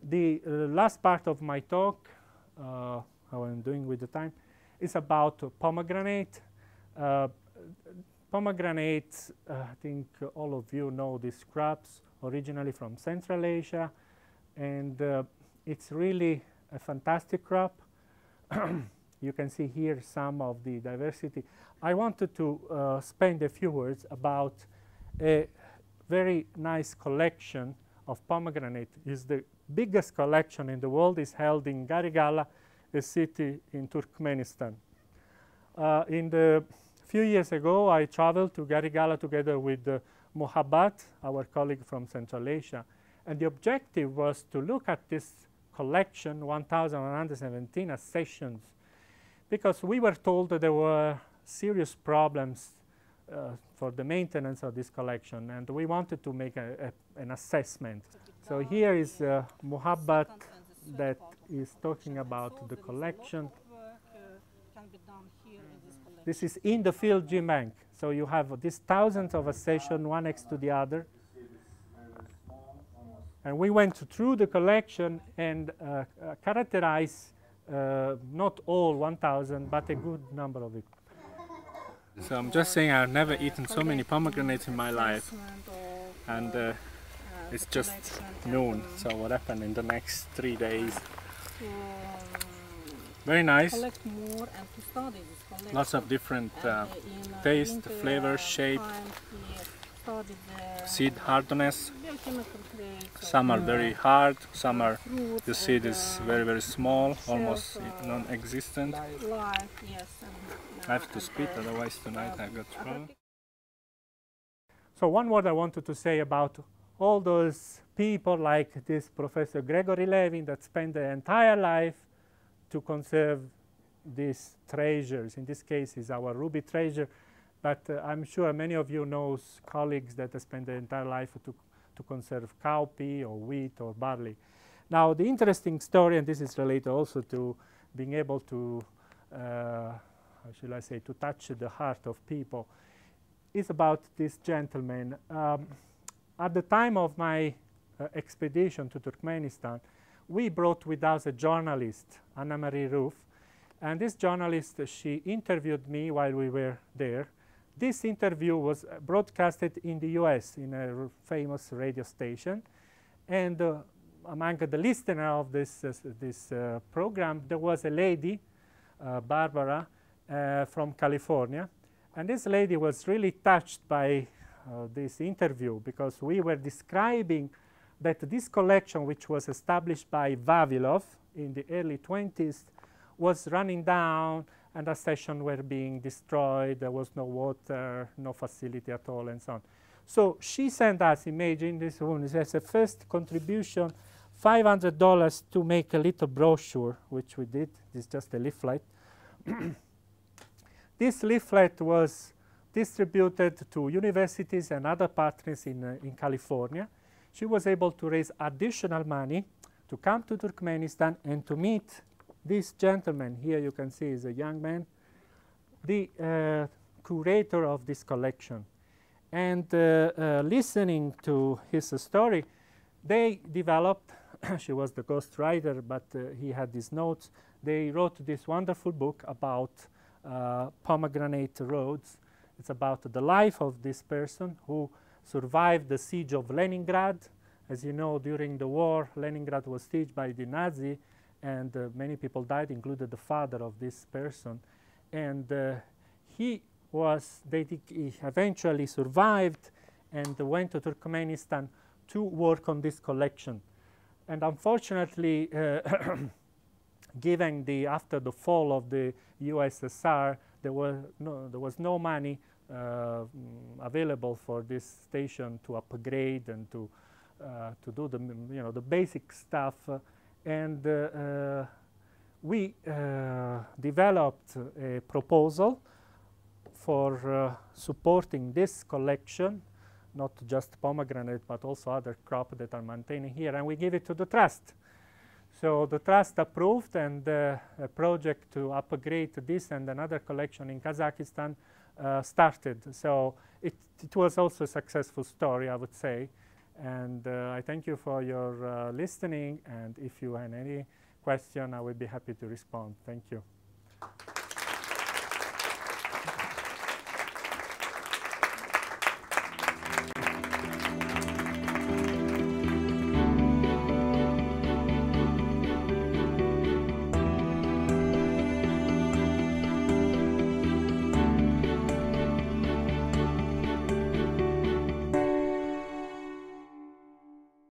The last part of my talk, how I'm doing with the time, is about pomegranate. Pomegranates, I think all of you know these crops, originally from Central Asia, and it's really a fantastic crop. You can see here some of the diversity. I wanted to spend a few words about a very nice collection of pomegranate. It's the biggest collection in the world. Is held in Garigala, a city in Turkmenistan. Few years ago, I traveled to Garigala together with Mohabbat, our colleague from Central Asia, and the objective was to look at this collection, 1,117 accessions, because we were told that there were serious problems for the maintenance of this collection, and we wanted to make an assessment. So here is Mohabbat that is talking about the collection. This is in the field gene bank. So you have these thousands of accessions, one next to the other. And we went through the collection and characterized not all 1,000, but a good number of it. So I'm just saying I've never eaten so many pomegranates in my life. And it's just noon. So what happened in the next 3 days? Very nice. Lots of different taste, flavors, shape, seed hardness. Some are very hard, some are, the seed is very, very small, almost non-existent. I have to spit, otherwise tonight I've got trouble. So one word I wanted to say about all those people like this Professor Gregory Levin that spend their entire life to conserve these treasures. In this case is our ruby treasure, but I'm sure many of you know colleagues that spend their entire life to conserve cowpea or wheat or barley. Now the interesting story, and this is related also to being able to, how should I say, to touch the heart of people, is about this gentleman. At the time of my expedition to Turkmenistan, we brought with us a journalist, Anna-Marie Roof, and this journalist, she interviewed me while we were there. This interview was broadcasted in the US in a famous radio station, and among the listeners of this program, there was a lady, Barbara, from California, and this lady was really touched by this interview because we were describing that this collection, which was established by Vavilov in the early 20s, was running down and accessions were being destroyed. There was no water, no facility at all, and so on. So she sent us, imagine this woman, as a first contribution, $500 to make a little brochure, which we did. It's just a leaflet. This leaflet was distributed to universities and other partners in California. She was able to raise additional money to come to Turkmenistan and to meet this gentleman. Here you can see is a young man, the curator of this collection. And listening to his story, they developed, she was the ghostwriter, but he had these notes. They wrote this wonderful book about pomegranate roads. It's about the life of this person who survived the siege of Leningrad. As you know, during the war, Leningrad was sieged by the Nazi, and many people died, including the father of this person. And he eventually survived and went to Turkmenistan to work on this collection. And unfortunately, given after the fall of the USSR, there was no money available for this station to upgrade and to do the basic stuff. And we developed a proposal for supporting this collection, not just pomegranate, but also other crops that are maintained here, and we give it to the trust. So the trust approved, and a project to upgrade this and another collection in Kazakhstan started. So it was also a successful story, I would say. And I thank you for your listening, and if you have any question, I will be happy to respond. Thank you.